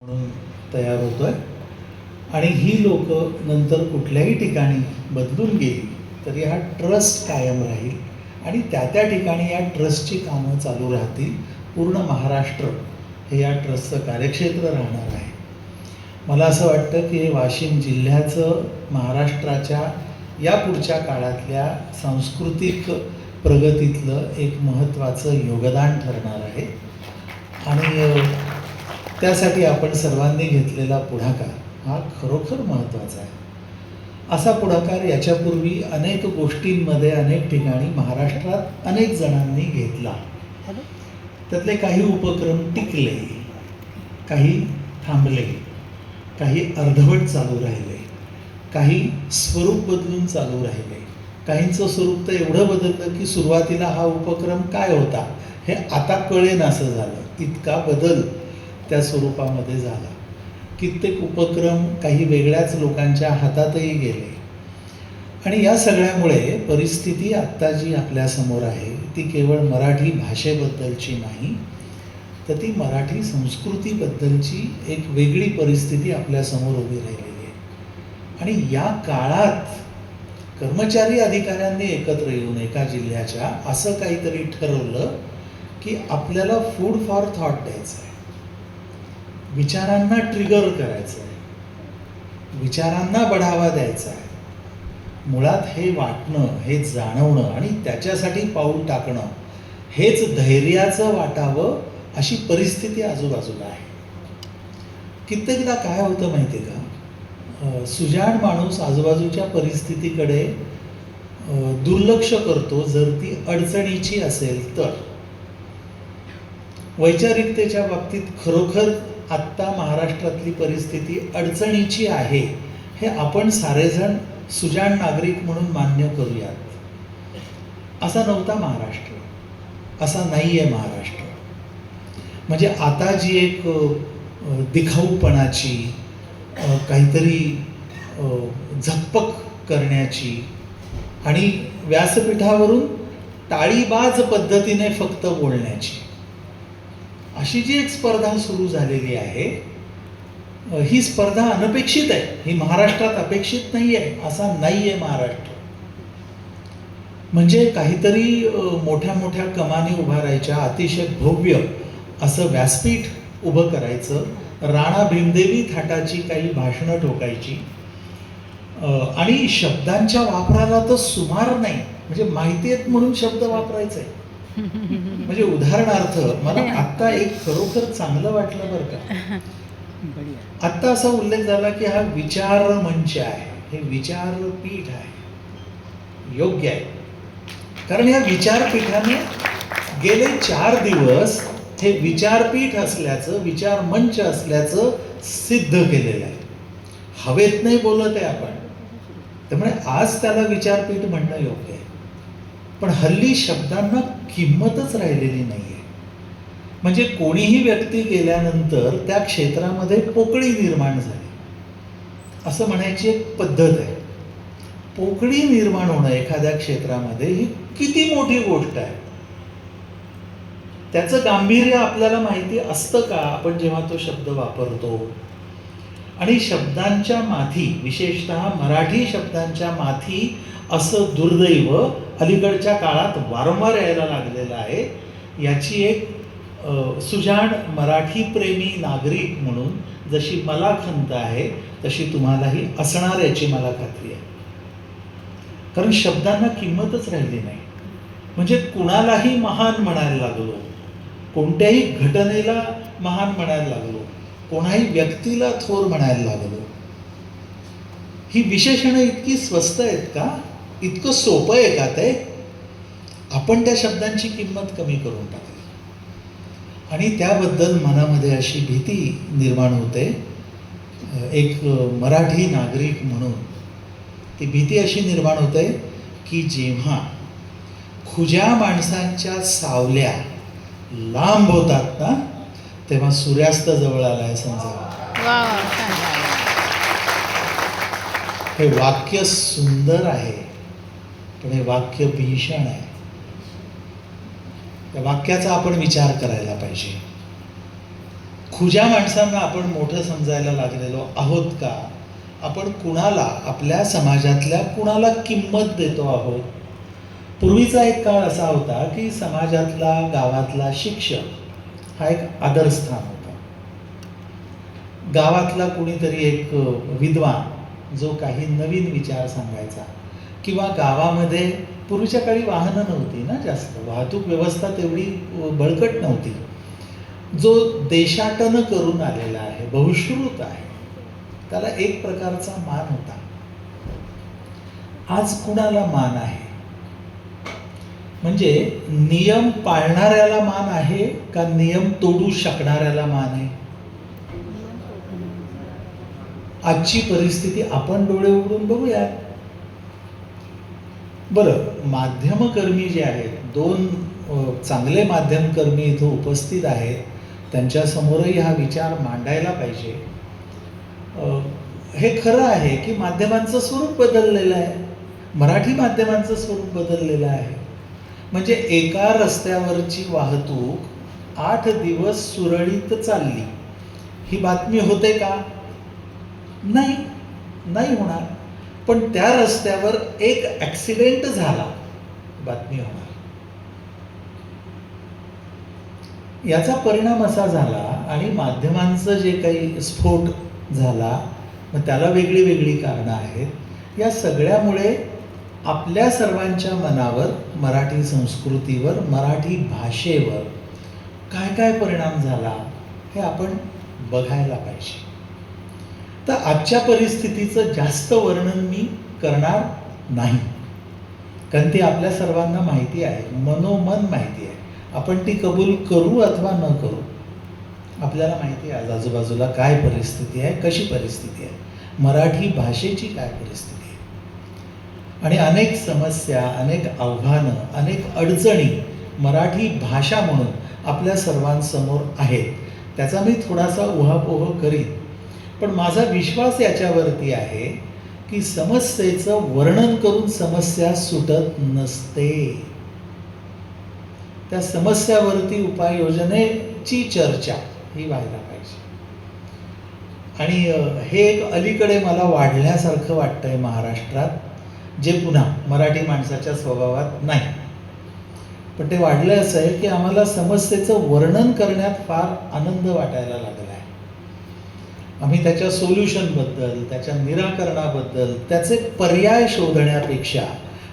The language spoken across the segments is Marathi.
म्हणून तयार होतोय आणि ही लोक नंतर कुठल्याही ठिकाणी बदलून गेली तरी हा ट्रस्ट कायम राहील आणि त्या त्या ठिकाणी या ट्रस्टची कामं चालू राहतील. पूर्ण महाराष्ट्र हे या ट्रस्टचं कार्यक्षेत्र राहणार आहे. मला असं वाटतं की हे वाशिम जिल्ह्याचं महाराष्ट्राच्या या पुढच्या काळातल्या सांस्कृतिक प्रगतीतलं एक महत्त्वाचं योगदान ठरणार आहे आणि त्यासाठी आपण सर्वांनी घेतलेला पुढाकार हा खरोखर महत्त्वाचा आहे. असा पुढाकार याच्यापूर्वी अनेक गोष्टींमध्ये अनेक ठिकाणी महाराष्ट्रात अनेक जणांनी घेतला. त्यातले काही उपक्रम टिकले, काही थांबले, काही अर्धवट चालू राहिले, काही स्वरूप बदलून चालू राहिले. काहींचं स्वरूप तर एवढं बदललं की सुरुवातीला हा उपक्रम काय होता हे आता कळेन असं झालं. इतका बदल त्या स्वरूपामध्ये झाला. कित्येक उपक्रम काही वेगळ्याच लोकांच्या हातातही गेले आणि या सगळ्यामुळे परिस्थिती आत्ता जी आपल्यासमोर आहे ती केवळ मराठी भाषेबद्दलची नाही, तर ती मराठी संस्कृतीबद्दलची एक वेगळी परिस्थिती आपल्यासमोर उभी राहिलेली आहे. आणि या काळात कर्मचारी अधिकाऱ्यांनी एकत्र येऊन एका जिल्ह्याच्या असं काहीतरी ठरवलं की आपल्याला फूड फॉर थॉट द्यायचं आहे, विचारांना ट्रिगर करायचं आहे, विचारांना बढावा द्यायचा आहे. मुळात हे वाटणं, हे जाणवणं आणि त्याच्यासाठी पाऊल टाकणं हेच धैर्याचं वाटावं अशी परिस्थिती आजूबाजूला आहे. कित्येकदा काय होतं माहिती आहे का, सुजाण माणूस आजूबाजूच्या परिस्थितीकडे दुर्लक्ष करतो जर ती अडचणीची असेल तर. वैचारिकतेच्या बाबतीत खरोखर आत्ता महाराष्ट्रातली परिस्थिती अडचणीची आहे हे आपण सारेजण सुजाण नागरिक म्हणून मान्य करूयात. असा नव्हता महाराष्ट्र, असा नाही आहे महाराष्ट्र. म्हणजे आता जी एक दिखाऊपणाची काहीतरी झकपक करण्याची आणि व्यासपीठावरून टाळीबाज पद्धतीने फक्त बोलण्याची अशी जी एक स्पर्धा सुरू झालेली आहे, ही स्पर्धा अनपेक्षित आहे. ही महाराष्ट्रात अपेक्षित नाही आहे, असा नाही आहे महाराष्ट्र. म्हणजे काहीतरी मोठ्या मोठ्या कमानी उभारायच्या, अतिशय भव्य असं व्यासपीठ उभं करायचं, राणा भीमदेवी थाटाची काही भाषणं ठोकायची आणि शब्दांच्या वापराला तर सुमार नाही. म्हणजे माहिती आहेत म्हणून शब्द वापरायचे. म्हणजे उदाहरणार्थ मला आत्ता एक खरोखर चांगलं वाटलं बरं का. आत्ता असा उल्लेख झाला की हा विचार मंच आहे, हे विचारपीठ आहे. योग्य आहे, कारण या विचारपीठाने गेले 4 दिवस हे विचारपीठ असल्याचं, विचार मंच असल्याचं सिद्ध केलेलं आहे. हवेत नाही बोलत आहे आपण, त्यामुळे आज त्याला विचारपीठ म्हणणं योग्य आहे. पण हल्ली शब्दांना किंमतच राहिलेली नाही आहे. म्हणजे कोणीही व्यक्ती गेल्यानंतर त्या क्षेत्रामध्ये पोकळी निर्माण झाली असं म्हणायची एक पद्धत आहे. पोकळी निर्माण होणं एखाद्या क्षेत्रामध्ये ही किती मोठी गोष्ट आहे. त्याचं गांभीर्य आपल्याला माहिती असतं का आपण जेव्हा तो शब्द वापरतो. आणि शब्दांच्या माथी, विशेषतः मराठी शब्दांच्या माथी असं दुर्दैव अलीकडच्या काळात वारंवार यायला लागलेलं आहे. याची एक सुजाण मराठी प्रेमी नागरिक म्हणून जशी मला खंत आहे तशी तुम्हालाही असणार याची मला खात्री आहे. कारण शब्दांना किंमतच राहिली नाही. म्हणजे कुणालाही महान म्हणायला लागलो, कोणत्याही घटनेला महान म्हणायला लागलो, कोणाही व्यक्तीला थोर म्हणायला लागलो. ही विशेषणं इतकी स्वस्त आहेत का, इतकं सोपं आहे का ते. आपण त्या शब्दांची किंमत कमी करून टाकली आणि त्याबद्दल मनामध्ये अशी भीती निर्माण होते. एक मराठी नागरिक म्हणून ती भीती अशी निर्माण होते की जेव्हा खुज्या माणसांच्या सावल्या लांब होतात ना, तेव्हा सूर्यास्त जवळ आलाय समजा. हे वाक्य सुंदर आहे, पण हे वाक्य भीषण आहे. त्या वाक्याचा आपण विचार करायला पाहिजे. खुज्या माणसांना आपण मोठं समजायला लागलेलो आहोत का? आपण कुणाला, आपल्या समाजातल्या कुणाला किंमत देतो आहोत? पूर्वीचा एक काळ असा होता की समाजातला, गावातला शिक्षक हा एक आदरस्थान होता. गावातला कुणीतरी एक विद्वान जो काही नवीन विचार सांगायचा, किंवा गावामध्ये पूर्वीच्या काळी वाहनं नव्हती ना जास्त, वाहतूक व्यवस्था तेवढी बळकट नव्हती. जो देशाटन करून आलेला आहे, बहुश्रुत आहे, त्याला एक प्रकारचा मान होता. आज कुणाला मान आहे? म्हणजे नियम पाळणाऱ्याला मान आहे का नियम तोडू शकणाऱ्याला मान आहे? आजची परिस्थिती आपण डोळे उघडून बघूया. बरं, माध्यमकर्मी जे आहेत, दोन चांगले माध्यमकर्मी इथं उपस्थित आहेत, त्यांच्यासमोरही हा विचार मांडायला पाहिजे. हे खरं आहे की माध्यमांचं स्वरूप बदललेलं आहे, मराठी माध्यमांचं स्वरूप बदललेलं आहे. म्हणजे एका रस्त्यावरची वाहतूक 8 दिवस सुरळीत चालली, ही बातमी होते का? नाही, नाही होणार. पण त्या रस्त्यावर एक ॲक्सिडेंट झाला, बातमी होणार. याचा परिणाम असा झाला, आणि माध्यमांचं जे काही स्फोट झाला, मग त्याला वेगळी वेगळी कारणं आहेत. या सगळ्यामुळे आपल्या सर्वांच्या मनावर, मराठी संस्कृतीवर, मराठी भाषेवर काय काय परिणाम झाला हे आपण बघायला पाहिजे. तर आजच्या परिस्थितीचं जास्त वर्णन मी करणार नाही, कारण ती आपल्या सर्वांना माहिती आहे, मनोमन माहिती आहे. आपण ती कबूल करू अथवा न करू, आपल्याला माहिती आहे आज आजूबाजूला काय परिस्थिती आहे, कशी परिस्थिती आहे, मराठी भाषेची काय परिस्थिती आहे. आणि अनेक समस्या, अनेक आव्हानं, अनेक अडचणी मराठी भाषा म्हणून आपल्या सर्वांसमोर आहेत. त्याचा मी थोडासा उहापोह करीन, पण माझा विश्वास याच्यावरती आहे की समस्येचं वर्णन करून समस्या सुटत नसते. त्या समस्यावरती उपाययोजनेची चर्चा ही व्हायला पाहिजे. आणि हे एक अलीकडे मला वाढल्यासारखं वाटतंय महाराष्ट्रात, जे पुन्हा मराठी माणसाच्या स्वभावात नाही. पण ते वाढलं असं आहे की आम्हाला समस्येचं वर्णन करण्यात फार आनंद वाटायला लागला आहे. आम्ही त्याच्या सोल्युशनबद्दल, त्याच्या निराकरणाबद्दल, त्याचे पर्याय शोधण्यापेक्षा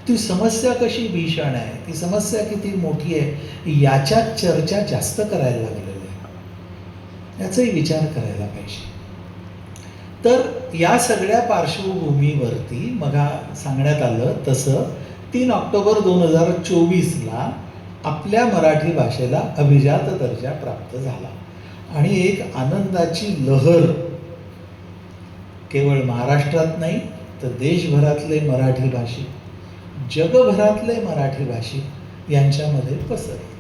ती समस्या कशी भीषण आहे, ती समस्या किती मोठी आहे, याच्या चर्चा जास्त करायला लागलेल्या आहे. याचाही विचार करायला पाहिजे. तर या सगळ्या पार्श्वभूमीवरती मग सांगण्यात आलं तसं 3 ऑक्टोबर 2024ला आपल्या मराठी भाषेला अभिजात दर्जा प्राप्त झाला. आणि एक आनंदाची लहर केवळ महाराष्ट्रात नाही तर देशभरातले मराठी भाषिक, जगभरातले मराठी भाषिक यांच्यामध्ये पसरली.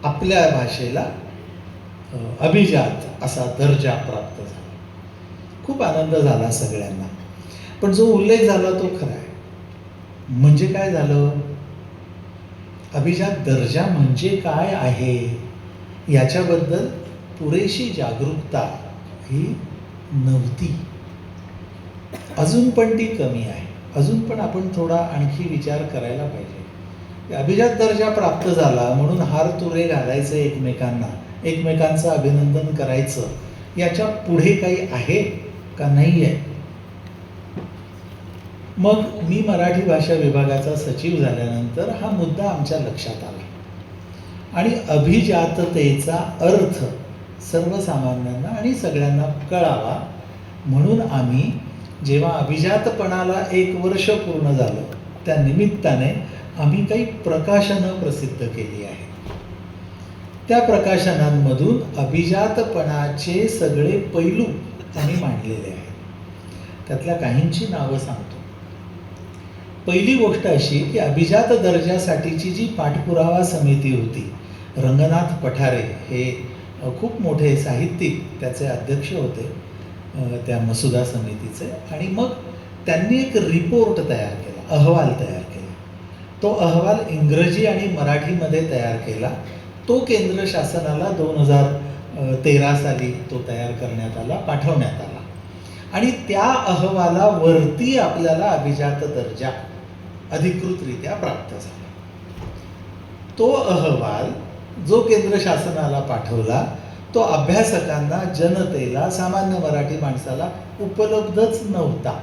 आपल्या भाषेला अभिजात असा दर्जा प्राप्त झाला. खूप आनंद झाला सगळ्यांना. पण जो उल्लेख झाला तो खरा आहे. म्हणजे काय झालं? अभिजात दर्जा म्हणजे काय आहे याच्याबद्दल पुरेशी जागरूकता ही नव्हती. अजून पण ती कमी आहे. अजून पण आपण थोडा आणखी विचार करायला पाहिजे. अभिजात दर्जा प्राप्त झाला म्हणून हार तुरे घालायचे एकमेकांना, एकमेकांचं अभिनंदन करायचं, याच्या पुढे काही आहे का? नाही आहे. मग मी मराठी भाषा विभागाचा सचिव झाल्यानंतर हा मुद्दा आमच्या लक्षात आला, आणि अभिजाततेचा अर्थ सर्वसामान्यांना आणि सगळ्यांना कळावा म्हणून आम्ही जेव्हा अभिजातपणाला 1 वर्ष पूर्ण झालं, त्या निमित्ताने आम्ही काही प्रकाशनं प्रसिद्ध केली आहेत. त्या प्रकाशनांमधून अभिजातपणाचे सगळे पैलू आम्ही मांडलेले आहेत. त्यातल्या काहींची नावं सांगतो. पहिली गोष्ट अशी की अभिजात दर्जासाठीची जी पाठपुरावा समिती होती, रंगनाथ पठारे हे खूप मोठे साहित्यिक त्याचे अध्यक्ष होते त्या मसुदा समितीचे. आणि मग त्यांनी एक रिपोर्ट तयार केला, अहवाल तयार केला. तो अहवाल इंग्रजी आणि मराठीमध्ये तयार केला. तो केंद्र शासनाला 13 साली तो तयार करण्यात आला, पाठवण्यात आला आणि त्या अहवालावरती आपल्याला अभिजात दर्जा अधिकृतरित्या प्राप्त झाला. तो अहवाल जो केंद्र शासनाला पाठवला तो अभ्यासकांना, जनतेला, सामान्य मराठी माणसाला उपलब्धच नव्हता.